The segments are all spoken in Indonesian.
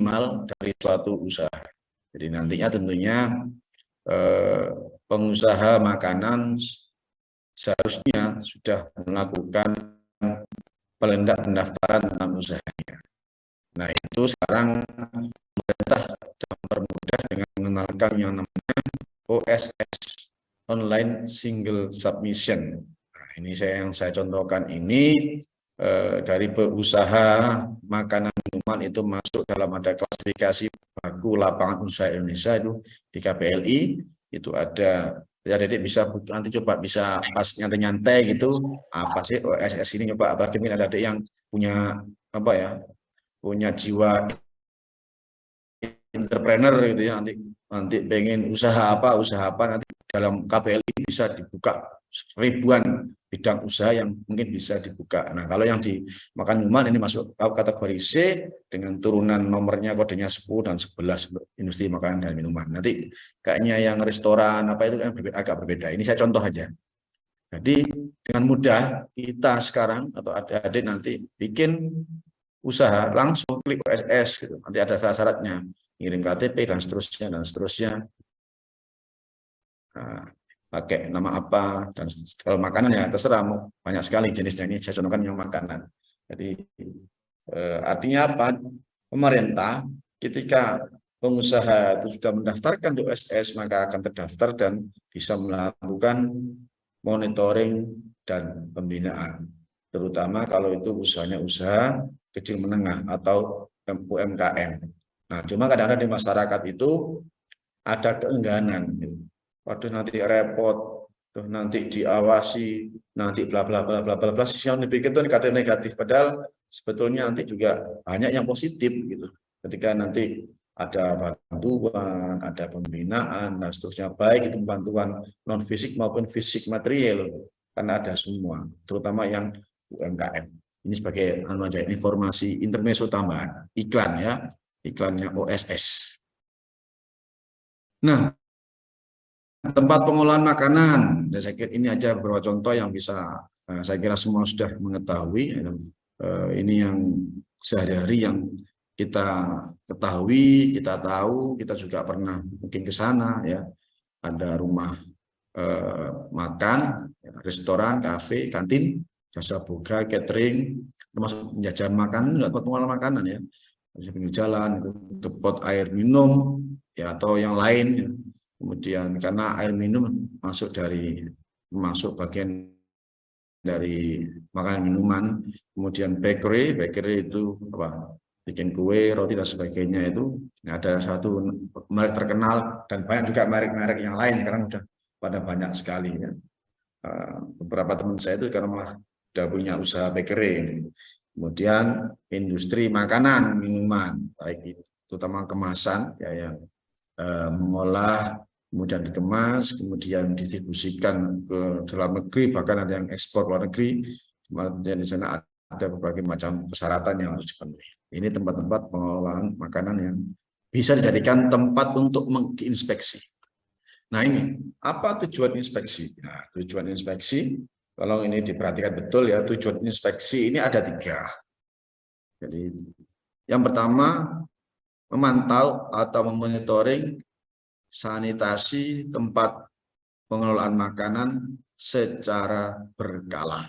minimal dari suatu usaha. Jadi nantinya tentunya pengusaha makanan seharusnya sudah melakukan pendaftaran tentang usahanya. Nah, itu sekarang pemerintah sudah mempermudah dengan mengenalkan yang namanya OSS, Online Single Submission. Nah, ini yang saya contohkan ini dari berusaha makanan minuman itu masuk dalam ada klasifikasi baku lapangan usaha Indonesia itu di KPLI itu ada ya. Dedek bisa nanti coba bisa pas nyantai-nyantai gitu apa sih OSS ini, coba apalagi mungkin ada adik yang punya apa ya, punya jiwa entrepreneur gitu ya, nanti pengen usaha apa nanti dalam KPLI bisa dibuka ribuan bidang usaha yang mungkin bisa dibuka. Nah, kalau yang di makan minuman ini masuk kategori C dengan turunan nomornya kodenya 10 dan 11 industri makanan dan minuman. Nanti kayaknya yang restoran apa itu kan agak berbeda. Ini saya contoh aja. Jadi dengan mudah kita sekarang atau adik-adik nanti bikin usaha langsung klik OSS gitu. Nanti ada syarat-syaratnya, ngirim KTP dan seterusnya dan seterusnya. Nah, pakai nama apa, dan kalau makanan ya terserah, banyak sekali jenisnya. Ini saya contohkan yang makanan. Jadi artinya apa? Pemerintah ketika pengusaha itu sudah mendaftarkan di OSS maka akan terdaftar dan bisa melakukan monitoring dan pembinaan, terutama kalau itu usahanya usaha kecil menengah atau UMKM. Nah, cuma kadang-kadang di masyarakat itu ada keengganan. Waduh, nanti repot, tuh nanti diawasi, nanti bla bla bla bla bla bla. Yang dipikir itu negatif, padahal sebetulnya nanti juga banyak yang positif gitu. Ketika nanti ada bantuan, ada pembinaan dan seterusnya, baik itu bantuan non fisik maupun fisik material, karena ada semua, terutama yang UMKM. Ini sebagai informasi intermezzo tambahan, iklan ya, iklannya OSS. Nah, tempat pengolahan makanan, dan saya kira ini aja beberapa contoh yang bisa saya kira semua sudah mengetahui. Ini yang sehari-hari yang kita ketahui, kita tahu, kita juga pernah mungkin ke sana ya. Ada rumah makan, restoran, kafe, kantin, jasa boga, catering, termasuk penjajahan makanan, tempat pengolahan makanan ya. Pinggir jalan, tempat air minum ya atau yang lain ya. Kemudian karena air minum masuk bagian dari makanan minuman, kemudian bakery itu apa, bikin kue, roti dan sebagainya, itu ada satu merek terkenal dan banyak juga merek-merek yang lain karena udah pada banyak sekali ya. Beberapa teman saya itu karena malah udah punya usaha bakery. Kemudian industri makanan minuman, baik itu terutama kemasan ya, yang mengolah kemudian dikemas, kemudian didistribusikan ke dalam negeri, bahkan ada yang ekspor luar negeri. Kemudian di sana ada berbagai macam persyaratan yang harus dipenuhi. Ini tempat-tempat pengolahan makanan yang bisa dijadikan tempat untuk menginspeksi. Nah, ini apa tujuan inspeksi? Nah, tujuan inspeksi, kalau ini diperhatikan betul ya, tujuan inspeksi ini ada 3. Jadi yang pertama, memantau atau memonitoring sanitasi tempat pengelolaan makanan secara berkala.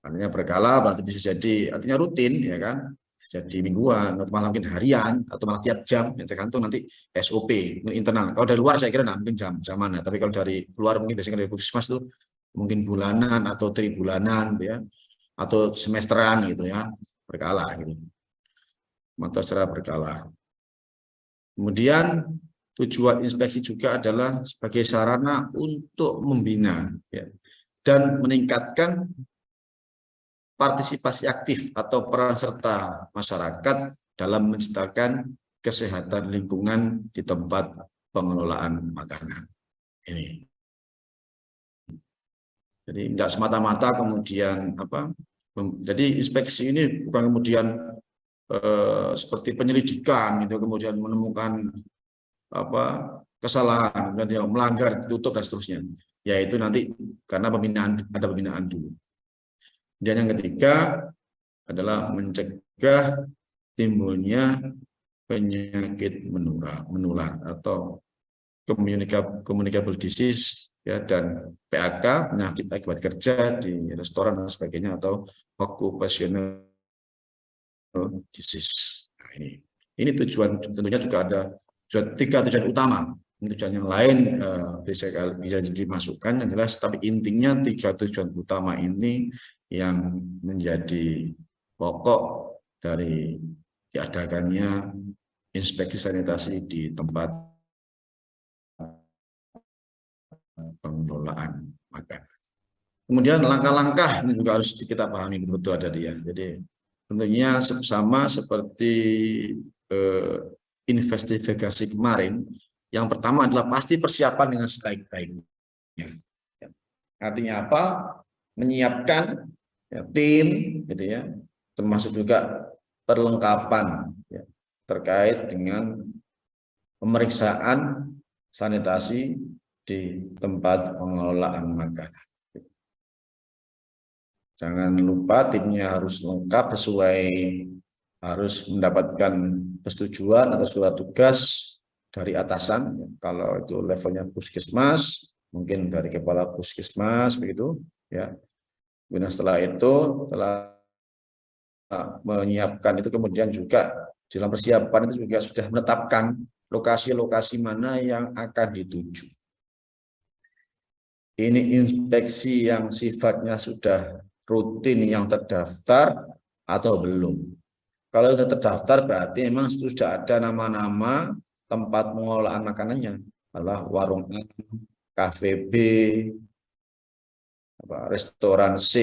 Artinya berkala berarti bisa jadi artinya rutin ya kan, jadi mingguan atau malah mungkin harian atau malah tiap jam, ya, tergantung nanti SOP internal. Kalau dari luar saya kira mungkin jam-jaman, tapi kalau dari luar mungkin biasanya dari Puskesmas itu mungkin bulanan atau tribulanan ya, atau semesteran gitu ya, berkala gitu. Mantau secara berkala. Kemudian tujuan inspeksi juga adalah sebagai sarana untuk membina ya, dan meningkatkan partisipasi aktif atau peran serta masyarakat dalam menciptakan kesehatan lingkungan di tempat pengelolaan makanan. Ini. Jadi tidak semata-mata kemudian apa? Jadi inspeksi ini bukan kemudian seperti penyelidikan gitu, kemudian menemukan apa kesalahan dan yang melanggar ditutup dan seterusnya. Yaitu nanti karena ada pembinaan dulu. Dan yang ketiga, adalah mencegah timbulnya penyakit menular atau communicable disease ya, dan PAK, penyakit akibat kerja di restoran dan sebagainya, atau occupational disease. Nah, ini tujuan, tentunya juga ada tiga tujuan utama. Tujuan yang lain bisa dimasukkan adalah, tapi intinya tiga tujuan utama ini yang menjadi pokok dari diadakannya inspeksi sanitasi di tempat pengelolaan makanan. Kemudian langkah-langkah ini juga harus kita pahami betul-betul ada dia. Jadi tentunya sama seperti investigasi kemarin. Yang pertama adalah pasti persiapan dengan sebaik-baiknya. Artinya apa? Menyiapkan ya, tim, gitu ya, termasuk juga perlengkapan ya, terkait dengan pemeriksaan sanitasi di tempat pengelolaan makanan. Jangan lupa timnya harus lengkap sesuai, harus mendapatkan persetujuan atau surat tugas dari atasan. Kalau itu levelnya puskesmas, mungkin dari kepala puskesmas begitu ya. Kemudian setelah itu, setelah menyiapkan itu, kemudian juga dalam persiapan itu juga sudah menetapkan lokasi-lokasi mana yang akan dituju. Ini inspeksi yang sifatnya sudah rutin yang terdaftar atau belum. Kalau sudah terdaftar berarti memang sudah ada nama-nama tempat pengelolaan makanannya, adalah warung A, kafe B, restoran C,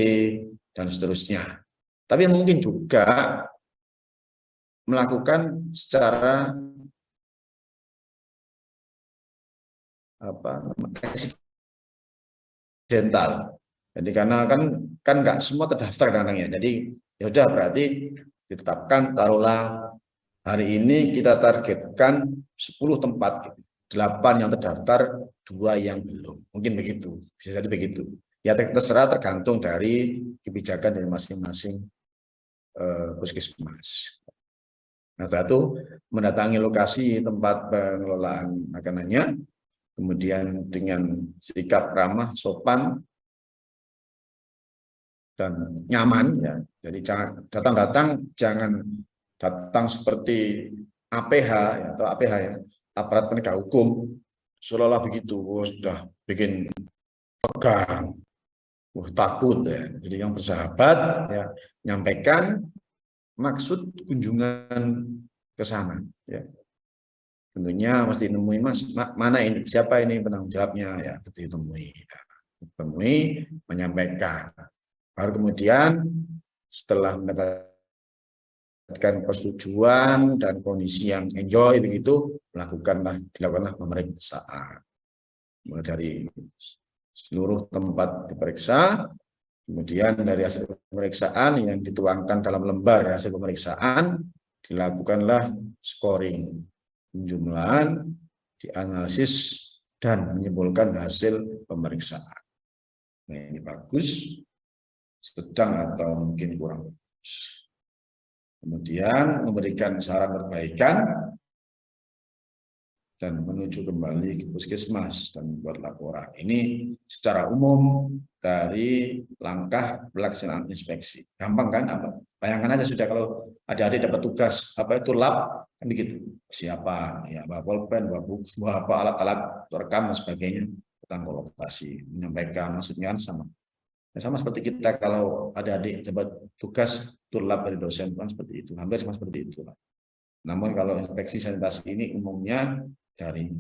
dan seterusnya. Tapi mungkin juga melakukan secara aksidental. Jadi karena kan nggak semua terdaftar kadang-kadang. Jadi ya udah, berarti ditetapkan, taruhlah hari ini kita targetkan 10 tempat gitu. 8 yang terdaftar, 2 yang belum. Mungkin begitu. Bisa jadi begitu. Ya terserah, tergantung dari kebijakan dari masing-masing puskesmas. Nah, setelah itu mendatangi lokasi tempat pengelolaan makanannya, kemudian dengan sikap ramah, sopan, dan nyaman ya. Jadi jangan datang-datang, jangan datang seperti APH ya, atau APH ya, aparat penegak hukum, seolah-olah begitu, sudah bikin pegang, takut ya. Jadi yang bersahabat ya, nyampaikan maksud kunjungan ke sana ya. Tentunya mesti nemui, Mas, mana ini, siapa ini penanggung jawabnya ya, ditemui ya. Temui, menyampaikan. Baru kemudian setelah mendapatkan persetujuan dan kondisi yang enjoy begitu, dilakukanlah pemeriksaan. Mulai dari seluruh tempat diperiksa, kemudian dari hasil pemeriksaan yang dituangkan dalam lembar hasil pemeriksaan, dilakukanlah scoring, penjumlahan, dianalisis, dan menyimpulkan hasil pemeriksaan. Nah, ini bagus, sedang, atau mungkin kurang bagus. Kemudian memberikan saran perbaikan dan menuju kembali ke puskesmas dan membuat laporan. Ini secara umum dari langkah pelaksanaan inspeksi. Gampang kan? Bayangkan aja sudah, kalau adik-adik dapat tugas apa itu lab, kan begitu. Siapa ya, bawa pulpen, bawa buku, bawa apa, alat-alat rekam dan sebagainya, tentang lokasi, menyampaikan, maksudnya sama. Sama seperti kita kalau adik-adik dapat tugas turlab dari dosen, kan seperti itu, hampir sama seperti itu. Namun kalau inspeksi sanitasi ini umumnya dari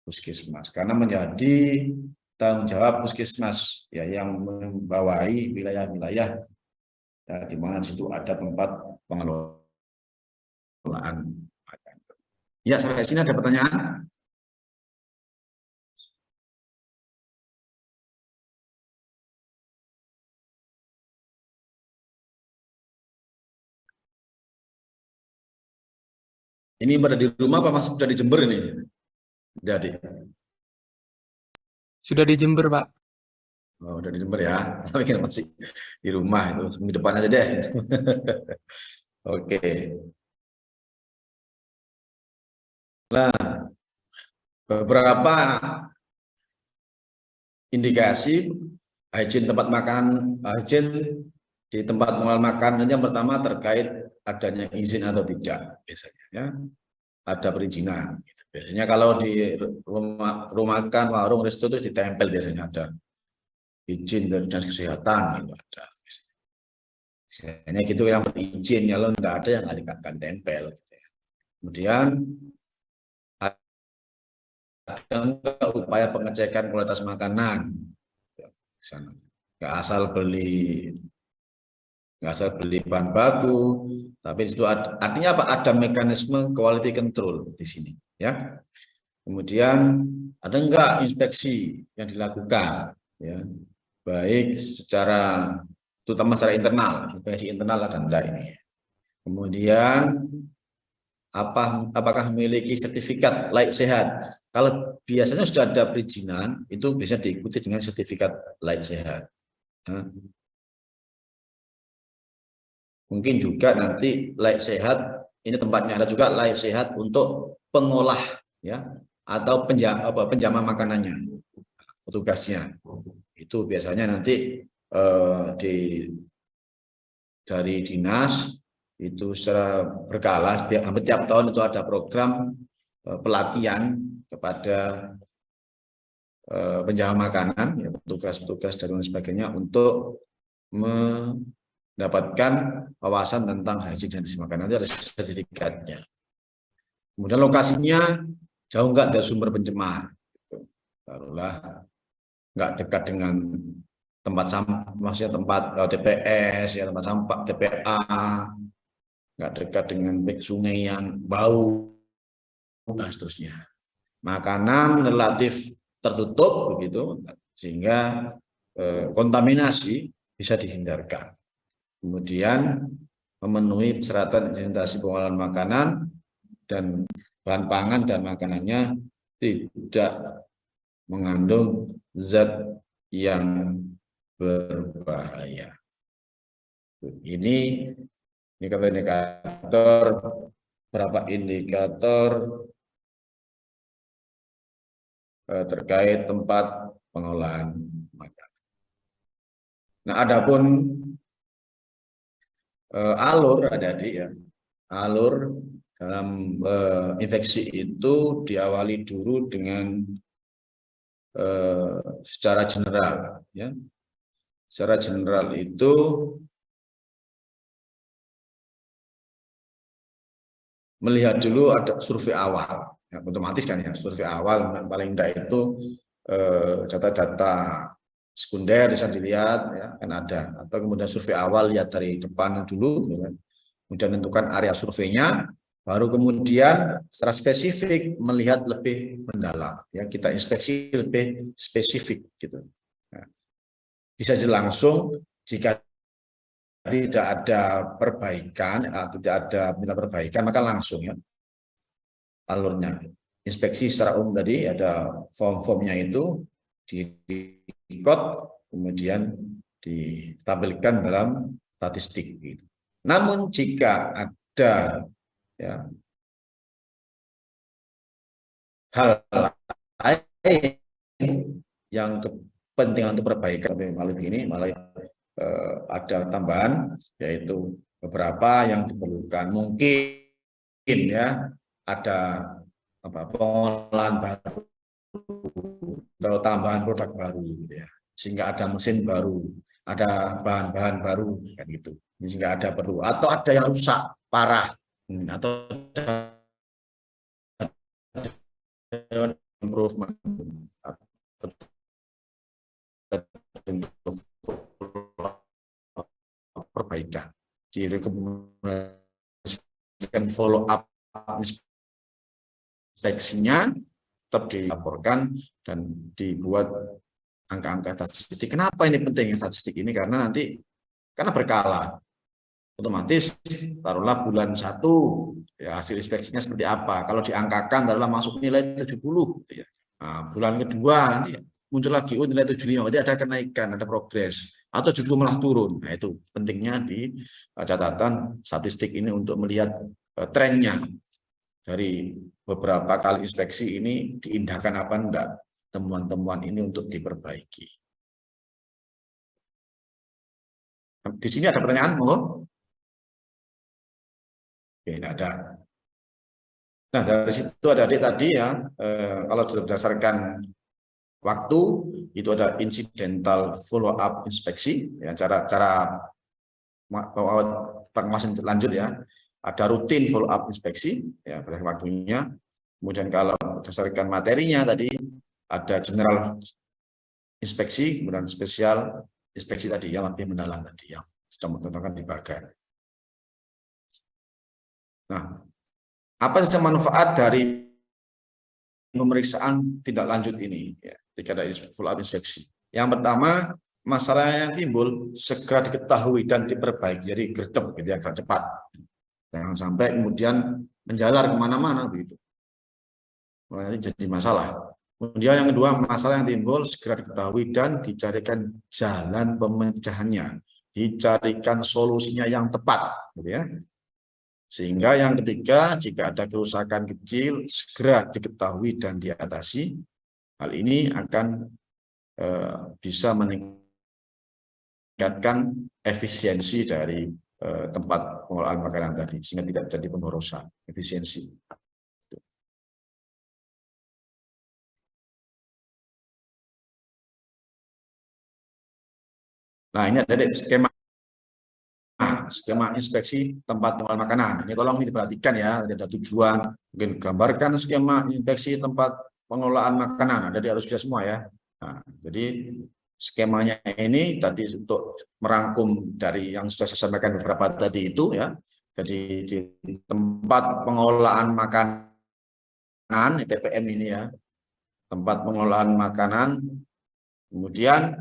puskesmas, karena menjadi tanggung jawab puskesmas ya, yang membawahi wilayah-wilayah ya, di mana di situ ada tempat pengelolaan. Ya, sampai sini ada pertanyaan? Ini pada di rumah apa masih sudah di Jember ini? Jadi Sudah di Jember, Pak. Oh, udah di Jember ya, tapi kan masih di rumah itu minggu depan aja deh. Oke. Nah, beberapa indikasi hygiene tempat makan, hygiene di tempat mengolah makan. Yang pertama terkait adanya izin atau tidak, biasanya ya, ada perizinan. Biasanya kalau di rumah makan, warung, resto itu ditempel, biasanya ada izin dari dinas kesehatan, itu ada. Biasanya gitu yang berizin, kalau nggak ada yang nggak ditempel. Kemudian ada upaya pengecekan kualitas makanan. Nggak asal beli bahan baku, tapi itu artinya apa? Ada mekanisme quality control di sini, ya. Kemudian ada enggak inspeksi yang dilakukan, ya, baik secara terutama secara internal, inspeksi internal ada enggak ini. Kemudian apakah memiliki sertifikat layak sehat? Kalau biasanya sudah ada perizinan, itu bisa diikuti dengan sertifikat layak sehat. Nah, mungkin juga nanti layak sehat, ini tempatnya ada juga layak sehat untuk pengolah, ya, atau penjama makanannya, petugasnya. Itu biasanya nanti dari dinas itu secara berkala, hampir tiap tahun itu ada program pelatihan kepada penjama makanan, ya, petugas-petugas dan sebagainya, untuk mendapatkan wawasan tentang hygiene dan makanan. Itu ada sertifikatnya. Kemudian lokasinya jauh nggak dari sumber pencemar, taruhlah nggak dekat dengan tempat sampah, maksudnya tempat TPS, ya, tempat sampah, TPA, nggak dekat dengan sungai yang bau, dan seterusnya. Makanan relatif tertutup begitu, sehingga kontaminasi bisa dihindarkan. Kemudian memenuhi persyaratan sanitasi pengolahan makanan, dan bahan pangan dan makanannya tidak mengandung zat yang berbahaya. Ini indikator, berapa indikator terkait tempat pengolahan makanan. Nah, adapun alur ada ya. Alur dalam infeksi itu diawali dulu dengan secara general, ya. Secara general itu melihat dulu ada survei awal, ya, otomatis kan ya, survei awal paling tidak itu data-data sekunder bisa dilihat, ya, kan ada. Atau kemudian survei awal lihat dari depan dulu, ya, kemudian tentukan area surveinya, baru kemudian secara spesifik melihat lebih mendalam, ya, kita inspeksi lebih spesifik gitu. Nah, bisa langsung jika tidak ada perbaikan, tidak ada minta perbaikan, maka langsung, ya, alurnya. Inspeksi secara umum tadi ada form-formnya itu di-code, kemudian ditampilkan dalam statistik gitu. Namun jika ada, ya, hal lain yang kepentingan untuk perbaikan, malah begini, malah ada tambahan, yaitu beberapa yang diperlukan. Mungkin, ya, ada pengolahan baru atau tambahan produk baru, gitu ya, sehingga ada mesin baru, ada bahan-bahan baru, kan gitu, sehingga ada perlu, atau ada yang rusak parah, atau improvement, perbaikan, direkomendasikan follow up inspeksinya, tetap dilaporkan dan dibuat angka-angka statistik. Kenapa ini penting statistik ini? Karena berkala, otomatis taruhlah bulan 1, ya, hasil inspeksinya seperti apa. Kalau diangkakan taruhlah masuk nilai 70, ya. Nah, bulan kedua nanti muncul lagi, oh nilai 75, berarti ada kenaikan, ada progres, atau justru malah turun. Nah itu pentingnya di catatan statistik ini untuk melihat trennya dari beberapa kali inspeksi ini diindahkan apa enggak temuan-temuan ini untuk diperbaiki. Di sini ada pertanyaan, monggo? Oke, tidak ada. Nah, dari situ ada adik tadi ya, kalau sudah berdasarkan waktu, itu ada incidental follow up inspeksi, ya, cara pengawasan lanjut ya, ada rutin follow up inspeksi, ya, pada waktunya. Kemudian kalau berdasarkan materinya tadi, ada general inspeksi, kemudian spesial inspeksi tadi yang lebih mendalam tadi, yang sudah menentukan di bagan. Nah, apa saja manfaat dari pemeriksaan tindak lanjut ini ya, ketika ada follow up inspeksi? Yang pertama, masalah yang timbul segera diketahui dan diperbaiki, jadi gercep gitu ya, cepat. Jangan sampai kemudian menjalar kemana-mana begitu. Ini jadi masalah. Kemudian yang kedua, masalah yang timbul segera diketahui dan dicarikan jalan pemecahannya, dicarikan solusinya yang tepat, gitu ya. Sehingga yang ketiga, jika ada kerusakan kecil, segera diketahui dan diatasi. Hal ini akan bisa meningkatkan efisiensi dari tempat pengolahan makanan tadi, sehingga tidak jadi pemborosan, efisiensi. Nah, ini ada skema inspeksi tempat pengolahan makanan. Ini tolong diperhatikan ya, ada tujuan, mungkin gambarkan skema inspeksi tempat pengelolaan makanan, ada di harus bisa semua ya. Nah, jadi skemanya ini tadi untuk merangkum dari yang sudah saya sampaikan beberapa tadi itu ya. Jadi di tempat pengolahan makanan, TPM ini ya, tempat pengolahan makanan, kemudian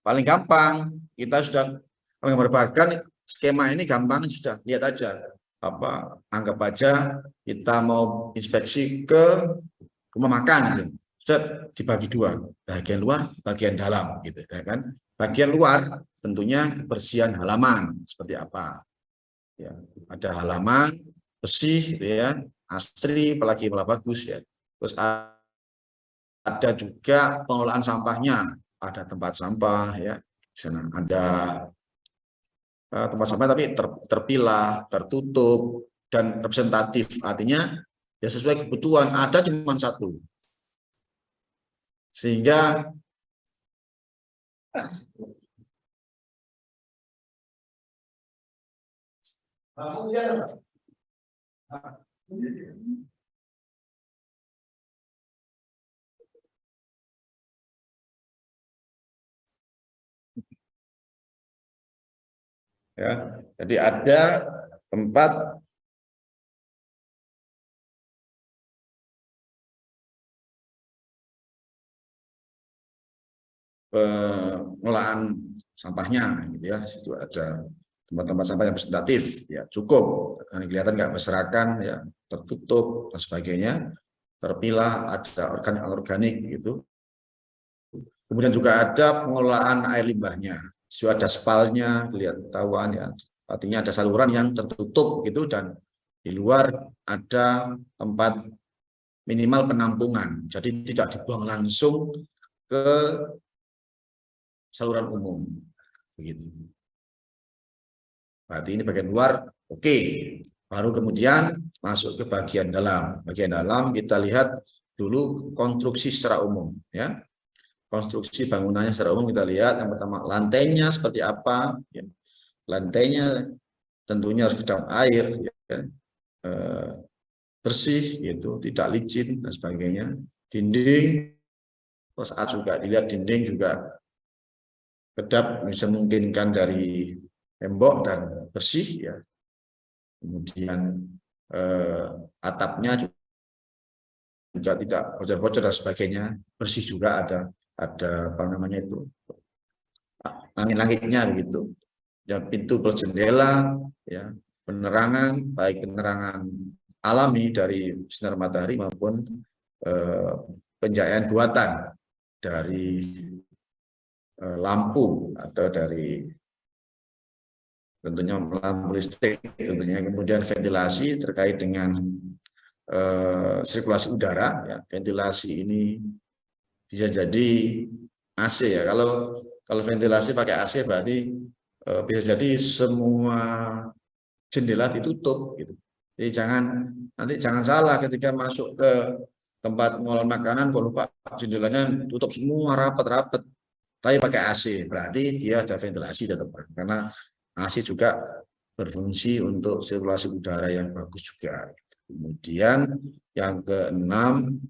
paling gampang kita sudah menggambarkan skema ini gampang, sudah lihat aja apa, anggap aja kita mau inspeksi ke rumah makan gitu. Sudah dibagi dua, bagian luar, bagian dalam gitu ya kan. Bagian luar tentunya kebersihan halaman seperti apa ya, ada halaman bersih gitu ya, asri, apalagi malah bagus ya. Terus ada juga pengolahan sampahnya, ada tempat sampah ya, di sana ada tempat sampah tapi terpilah, tertutup, dan representatif. Artinya ya sesuai kebutuhan, ada cuma satu. Sehingga ya, jadi ada tempat pengolahan sampahnya gitu ya. Situ ada tempat-tempat sampah yang representatif ya, cukup. Ini kelihatan nggak berserakan ya, tertutup dan sebagainya, terpilah, ada organik gitu. Kemudian juga ada pengelolaan air limbahnya, juga ada spalnya, kelihatan tahuan ya. Artinya ada saluran yang tertutup gitu, dan di luar ada tempat minimal penampungan. Jadi tidak dibuang langsung ke saluran umum. Begitu. Berarti ini bagian luar, oke. Baru kemudian masuk ke bagian dalam. Bagian dalam kita lihat dulu konstruksi secara umum ya. Konstruksi bangunannya secara umum kita lihat. Yang pertama, lantainya seperti apa ya. Lantainya tentunya harus kedap air ya. Bersih gitu, tidak licin dan sebagainya. Dinding saat juga dilihat, dinding juga kedap, bisa memungkinkan dari tembok dan bersih ya. Kemudian atapnya juga tidak bocor-bocor dan sebagainya, bersih juga, ada apa namanya itu, langit-langitnya begitu. Dan pintu plus jendela ya, penerangan baik penerangan alami dari sinar matahari maupun pencahayaan buatan dari lampu atau dari tentunya lampu listrik, tentunya kemudian ventilasi terkait dengan sirkulasi udara. Ya. Ventilasi ini bisa jadi AC ya. Kalau ventilasi pakai AC berarti bisa jadi semua jendela ditutup gitu. Jadi nanti jangan salah ketika masuk ke tempat pengelolaan makanan, kalau lupa jendelanya tutup semua rapat-rapat, tapi pakai AC, berarti dia ada ventilasi tetap, karena AC juga berfungsi untuk sirkulasi udara yang bagus juga. Kemudian yang keenam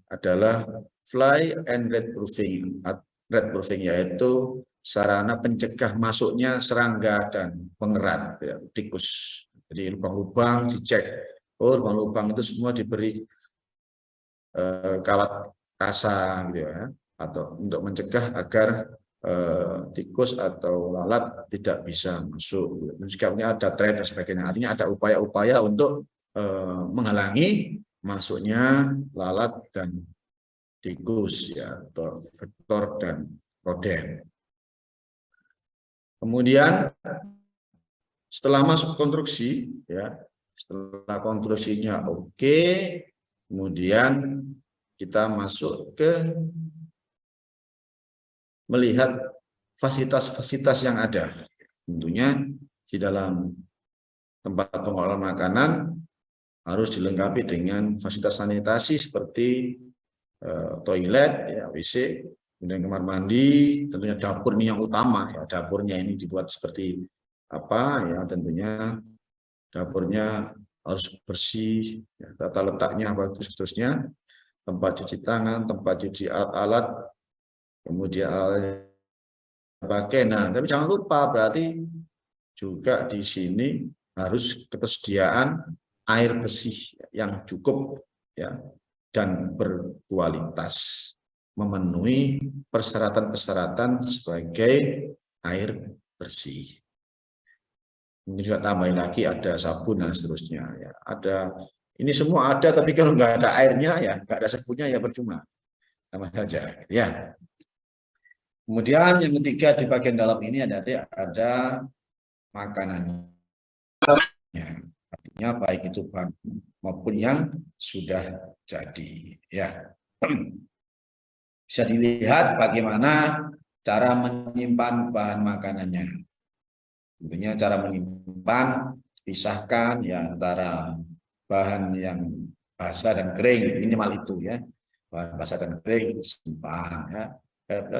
adalah fly and rat proofing. Rat proofing yaitu sarana pencegah masuknya serangga dan pengerat, ya, tikus. Jadi lubang-lubang dicek, oh lubang-lubang itu semua diberi kawat kasa gitu ya, atau untuk mencegah agar tikus atau lalat tidak bisa masuk. Sikapnya ada trap dan sebagainya. Artinya ada upaya-upaya untuk menghalangi masuknya lalat dan tikus ya, atau vektor dan rodent. Kemudian setelah masuk konstruksi ya, setelah konstruksinya oke, kemudian kita masuk ke melihat fasilitas-fasilitas yang ada. Tentunya di dalam tempat pengolahan makanan harus dilengkapi dengan fasilitas sanitasi seperti toilet, ya, WC, kemudian kamar mandi, tentunya dapur ini yang utama. Ya, dapurnya ini dibuat seperti apa? Ya, tentunya dapurnya harus bersih, ya, tata letaknya bagus, seterusnya, tempat cuci tangan, tempat cuci alat-alat, kemudian alat pakai. Nah, tapi jangan lupa berarti juga di sini harus ketersediaan air bersih yang cukup ya dan berkualitas, memenuhi persyaratan-persyaratan sebagai air bersih. Ini juga tambahin lagi ada sabun dan seterusnya ya. Ini semua ada, tapi kalau nggak ada airnya ya nggak ada sabunnya ya percuma, sama saja ya. Kemudian yang ketiga di bagian dalam ini ada makanannya, artinya baik itu bahan maupun yang sudah jadi ya. Bisa dilihat bagaimana cara menyimpan bahan makanannya. Tentunya cara menyimpan pisahkan ya antara bahan yang basah dan kering, minimal itu ya. Bahan basah dan kering simpan ya,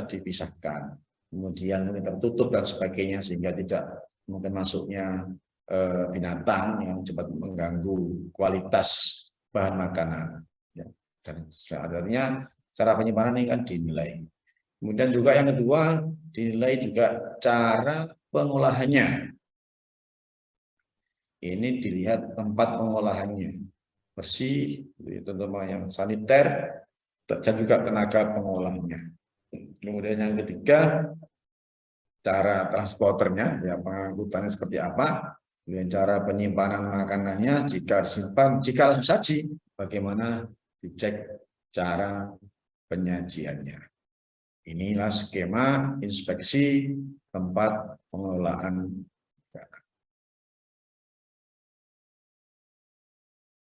dipisahkan. Kemudian tertutup dan sebagainya sehingga tidak mungkin masuknya binatang yang cepat mengganggu kualitas bahan makanan. Ya. Dan artinya cara penyimpanan ini kan dinilai. Kemudian juga yang kedua dinilai juga cara pengolahannya. Ini dilihat tempat pengolahannya bersih, terutama yang saniter, dan juga tenaga pengolahannya. Kemudian yang ketiga cara transporternya, ya pengangkutannya seperti apa. Kemudian cara penyimpanan makanannya jika disimpan, jika langsung saji, bagaimana dicek cara penyajiannya. Inilah skema inspeksi tempat pengelolaan makanan.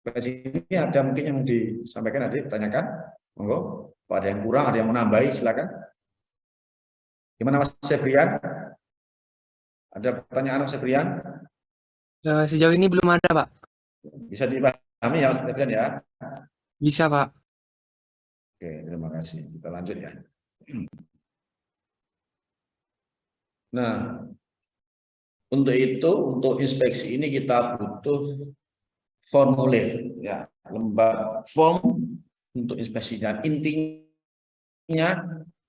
Di sini ada mungkin yang disampaikan, ada ditanyakan, monggo. Ada yang kurang, ada yang menambahi, silakan. Gimana Mas Seprian? Ada pertanyaan Mas Seprian? Sejauh ini belum ada, Pak. Bisa dipahami ya, Mas Seprian ya? Bisa, Pak. Oke, terima kasih. Kita lanjut ya. Nah, untuk itu, untuk inspeksi ini kita butuh formulir, ya, lembar form untuk inspeksi. Dan intinya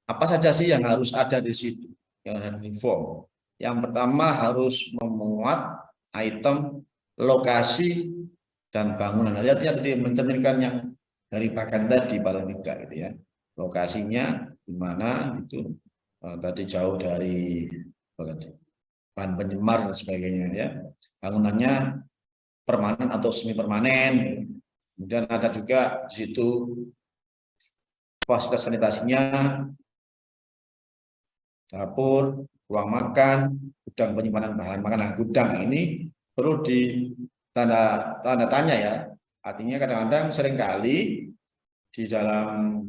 apa saja sih yang harus ada di situ, yang ada di form. Yang pertama harus memuat item, lokasi, dan bangunan. Artinya tadi mencerminkan yang dari bagian tadi paling tidak gitu ya. Lokasinya di mana itu tadi jauh dari bahan penyemar dan sebagainya ya. Bangunannya permanen atau semi permanen. Kemudian ada juga di situ fasilitas sanitasinya, dapur, ruang makan, gudang penyimpanan bahan makanan. Gudang ini perlu tanda tanya ya. Artinya kadang-kadang seringkali di dalam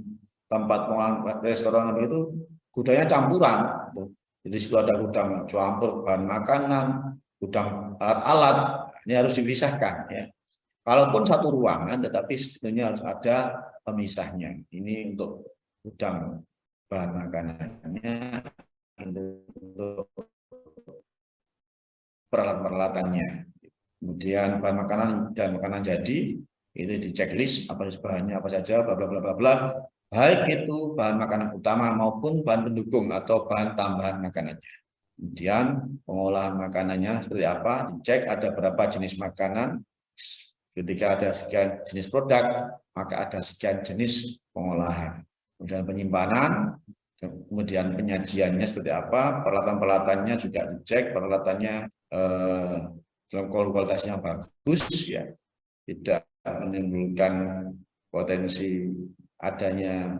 tempat pengolahan restoran itu gudangnya campuran. Jadi situ ada gudang campur bahan makanan, gudang alat-alat. Ini harus dipisahkan ya. Kalaupun satu ruangan, tetapi sebetulnya harus ada pemisahnya. Ini untuk gudang bahan makanannya, untuk peralatan-peralatannya. Kemudian bahan makanan dan makanan jadi itu di checklist apa bahannya apa saja, bla bla bla bla bla. Baik itu bahan makanan utama maupun bahan pendukung atau bahan tambahan makanannya. Kemudian pengolahan makanannya seperti apa, dicek ada berapa jenis makanan. Ketika ada sekian jenis produk, maka ada sekian jenis pengolahan. Kemudian penyimpanan, kemudian penyajiannya seperti apa, peralatan-peralatannya juga dicek, peralatannya dalam kualitas yang bagus, ya, tidak menimbulkan potensi adanya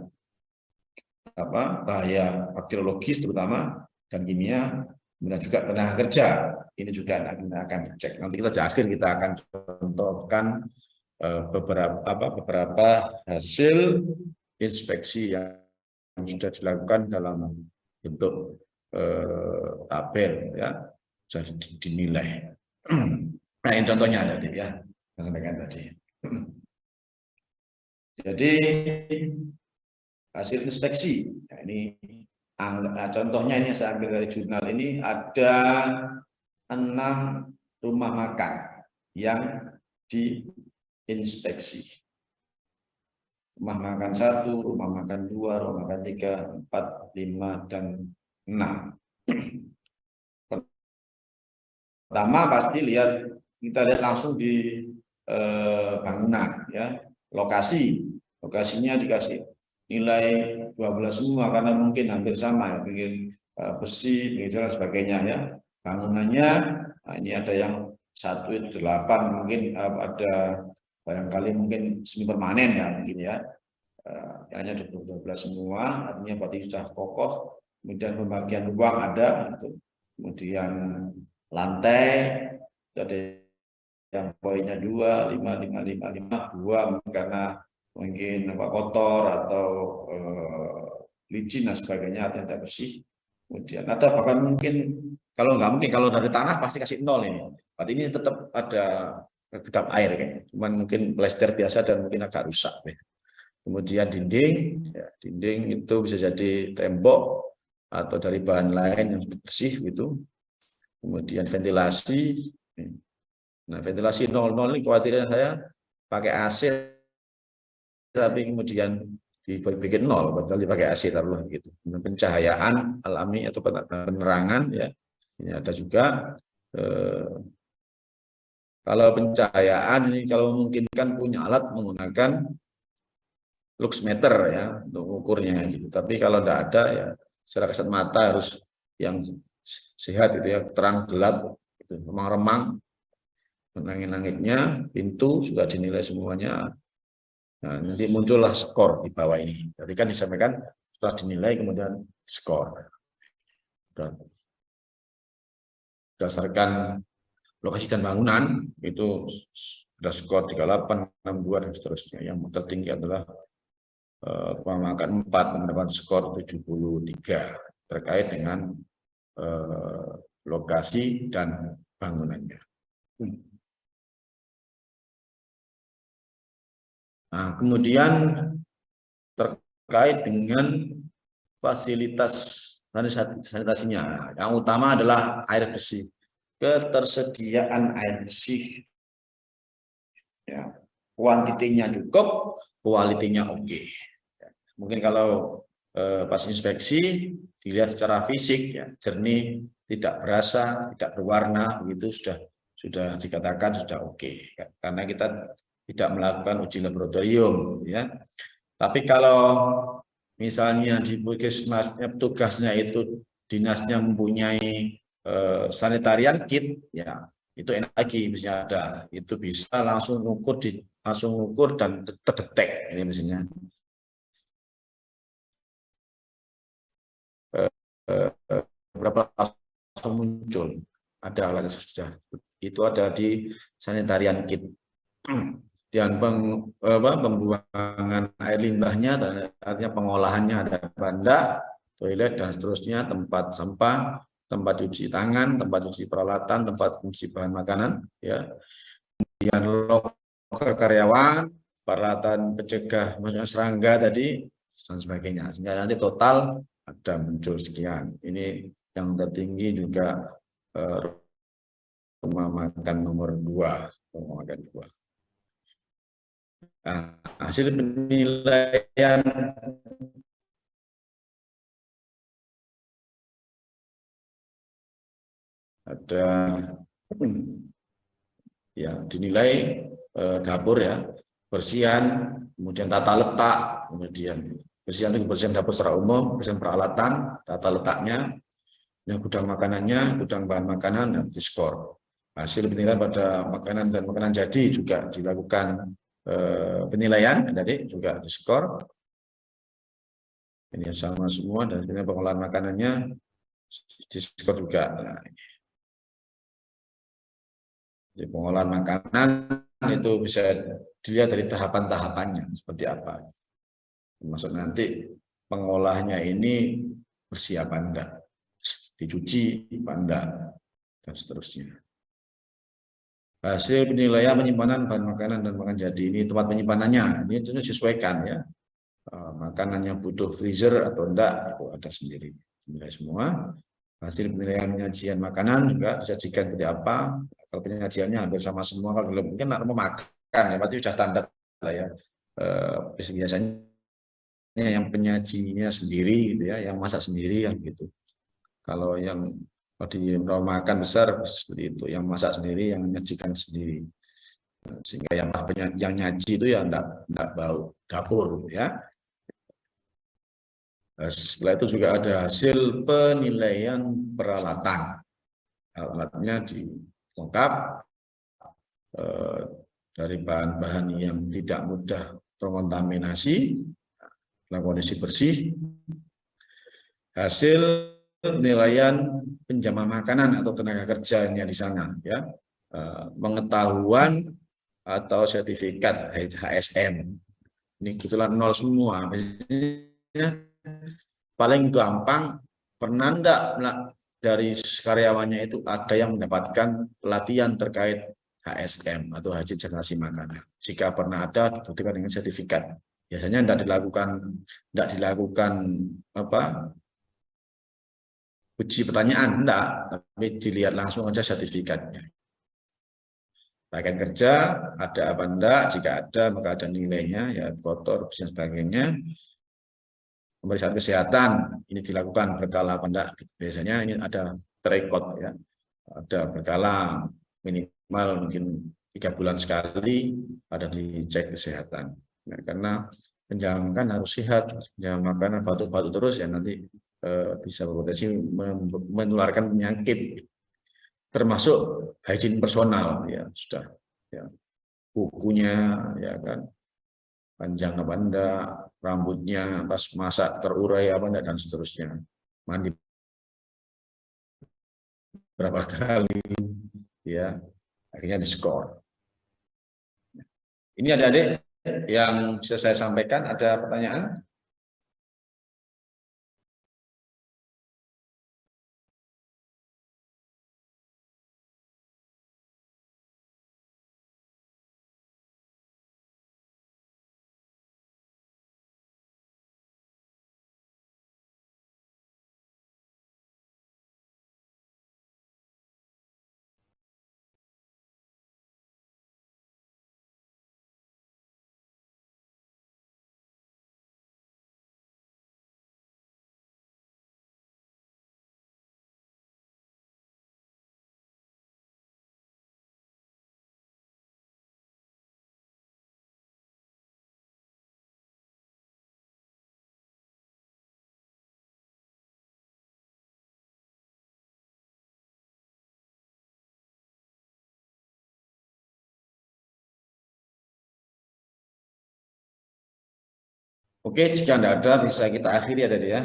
bahaya bakteriologis terutama dan kimia. Kemudian juga tenaga kerja, ini juga akan cek. Nanti kita akan contohkan beberapa hasil inspeksi yang sudah dilakukan dalam bentuk tabel ya, sudah dinilai. Nah, ini contohnya tadi ya, saya sampaikan tadi. Jadi hasil inspeksi, nah, ini contohnya ini saya ambil dari jurnal ini ada 6 rumah makan yang diinspeksi. Rumah makan 1, rumah makan 2, rumah makan 3, 4, 5, dan 6. Pertama pasti kita lihat langsung di bangunan ya, lokasinya dikasih nilai 12 semua karena mungkin hampir sama ya, pinggir besi, pinggir jalan sebagainya ya. Bangunannya ini ada yang 1 itu 8, mungkin ada barangkali mungkin semi permanen ya mungkin ya. Hanya 12 semua, artinya berarti sudah kokoh. Kemudian pembagian ruang ada, kemudian lantai ada yang poinnya 2, 5, 5, 5, 5, 2 karena mungkin kotor atau licin dan sebagainya atau tidak bersih. Kemudian atau bahkan mungkin kalau nggak mungkin kalau dari tanah pasti kasih 0 ini. Berarti ini tetap ada kedap air kayaknya. Cuman mungkin plester biasa dan mungkin agak rusak. Ya. Kemudian dinding, ya, dinding itu bisa jadi tembok atau dari bahan lain yang bersih gitu. Kemudian ventilasi. Nah, ventilasi 00 ini khawatirnya saya pakai AC tapi kemudian dibikin 0, padahal dipakai AC taruhlah gitu. Pencahayaan alami atau penerangan ya. Ini ada juga kalau pencahayaan ini kalau memungkinkan punya alat menggunakan luxmeter ya untuk mengukurnya gitu. Tapi kalau tidak ada ya secara kasat mata harus yang sehat itu ya, terang gelap gitu, remang-remang. Langit-langitnya, pintu sudah dinilai semuanya. Nah, nanti muncullah skor di bawah ini. Tadi kan disampaikan setelah dinilai kemudian skor. Dan berdasarkan lokasi dan bangunan itu sudah skor 38, 62 dan seterusnya. Yang tertinggi adalah pemakan 4 mendapat skor 73 terkait dengan lokasi dan bangunannya. Nah, kemudian terkait dengan fasilitas sanitasinya, yang utama adalah air bersih, ketersediaan air bersih, ya, kuantitinya cukup, kualitinya oke. Mungkin kalau pas inspeksi dilihat secara fisik, ya, jernih, tidak berasa, tidak berwarna, begitu sudah dikatakan sudah oke, karena kita tidak melakukan uji laboratorium ya. Tapi kalau misalnya di puskesmasnya petugasnya itu dinasnya mempunyai sanitarian kit ya, itu enak lagi misalnya ada, itu bisa langsung ukur dan terdetek ini misalnya. berapa langsung muncul. Ada alatnya sudah. Itu ada di sanitarian kit. Dan pembuangan air limbahnya, artinya pengolahannya ada banda, toilet dan seterusnya, tempat sampah, tempat cuci tangan, tempat cuci peralatan, tempat cuci bahan makanan, ya. Kemudian loker karyawan, peralatan pencegah maksudnya serangga tadi dan sebagainya. Sehingga nanti total ada muncul sekian. Ini yang tertinggi juga rumah makan nomor 2, rumah makan 2. Nah, hasil penilaian ada ya dinilai dapur ya, bersihan, kemudian tata letak, kemudian bersihan itu kebersihan dapur secara umum, bersihan peralatan, tata letaknya, yang gudang makanannya, gudang bahan makanan, dan diskor. Hasil penilaian pada makanan dan makanan jadi juga dilakukan penilaian, jadi juga diskor. Ini sama semua, dan pengolahan makanannya diskor juga. Nah, jadi pengolahan makanan itu bisa dilihat dari tahapan-tahapannya seperti apa. Termasuk nanti pengolahnya ini bersih apa enggak, dicuci apa enggak, dan seterusnya. Hasil penilaian penyimpanan bahan makanan dan makanan jadi, ini tempat penyimpanannya, ini tentu disesuaikan ya. Makanannya butuh freezer atau enggak, itu ada sendiri. Nilai semua. Hasil penilaian penyajian makanan juga disajikan seperti apa. Kalau penyajiannya hampir sama semua, kalau belum mungkin mau makan ya pasti sudah standar lah ya. Biasanya yang penyajinya sendiri gitu ya, yang masak sendiri yang gitu. Kalau yang di rumah makan besar seperti itu, yang masak sendiri, yang menyajikan sendiri. Sehingga yang nyaji itu ya enggak bau dapur ya. Setelah itu juga ada hasil penilaian peralatan. Alatnya dilengkap dari bahan-bahan yang tidak mudah terkontaminasi, dalam kondisi bersih. Hasil penilaian penjaman makanan atau tenaga kerjanya di sana, ya, pengetahuan atau sertifikat HSM. Ini kebetulan 0 semua. Biasanya paling gampang, pernah enggak dari karyawannya itu ada yang mendapatkan pelatihan terkait HSM atau Hajin Sanitasi Makanan. Jika pernah ada, dibuktikan dengan sertifikat. Biasanya tidak dilakukan uji pertanyaan, enggak, tapi dilihat langsung aja sertifikatnya. Rekan kerja ada apa enggak? Jika ada maka ada nilainya, ya kotor dan sebagainya. Pemeriksaan kesehatan ini dilakukan berkala apa enggak? Biasanya ini ada record ya, ada berkala minimal mungkin 3 bulan sekali ada dicek kesehatan. Nah, karena penjaman harus sehat, jangan makanan batuk-batuk terus ya nanti bisa berpotensi menularkan penyakit, termasuk hygiene personal ya sudah ya, kukunya ya kan panjang apa enggak, rambutnya pas masak terurai apa enggak, dan seterusnya, mandi berapa kali ya, akhirnya diskor. Ini adik-adik yang bisa saya sampaikan, ada pertanyaan? Oke, jika tidak ada bisa kita akhiri ya, Dede ya.